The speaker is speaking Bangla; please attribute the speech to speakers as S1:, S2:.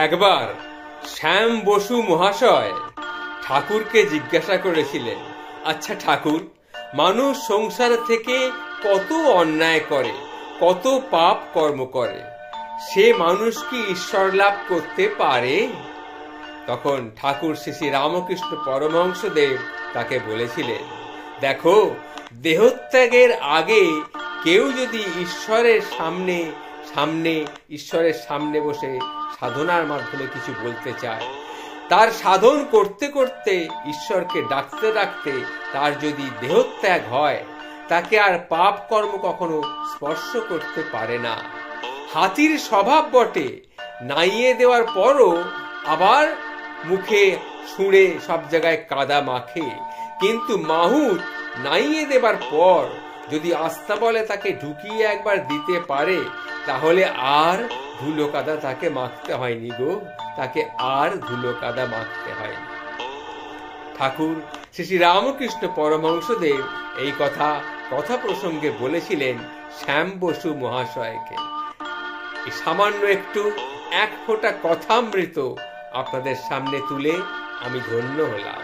S1: একবার শ্যাম বসু মহাশয় ঠাকুরকে জিজ্ঞাসা করেছিলেন, আচ্ছা ঠাকুর, মানুষ সংসার থেকে কত অন্যায় করে, কত পাপ কর্ম করে, সে মানুষ কি ঈশ্বর লাভ করতে পারে? তখন ঠাকুর শ্রী শ্রী রামকৃষ্ণ পরমহংসদেব তাকে বলেছিলেন, দেখো, দেহত্যাগের আগে কেউ যদি ঈশ্বরের সামনে বসে সাধনার মাধ্যমে কিছু বলতে চায়, তার সাধন করতে করতে ঈশ্বরকে ডাকতে ডাকতে তার যদি দেহত্যাগ হয়, তাকে আর পাপ কর্ম কখনো স্পর্শ করতে পারে না। হাতির স্বভাব বটে, নাইয়ে দেওয়ার পরও আবার মুখে ছুঁড়ে সব জায়গায় কাদা মাখে, কিন্তু মাহুত নাইয়ে দেবার পর যদি আস্থা বলে তাকে ঢুকিয়ে একবার দিতে পারে, তাহলে আর ধুলো কাদা তাকে মাখতে হয়নি গো, তাকে আর ধুলো কাদা মাখতে হয়নি। ঠাকুর শ্রী শ্রী রামকৃষ্ণ পরমহংসদেব এই কথা প্রসঙ্গে বলেছিলেন শ্যাম বসু মহাশয়কে। এই সামান্য একটু এক ফোঁটা কথামৃত আপনাদের সামনে তুলে আমি ধন্য হলাম।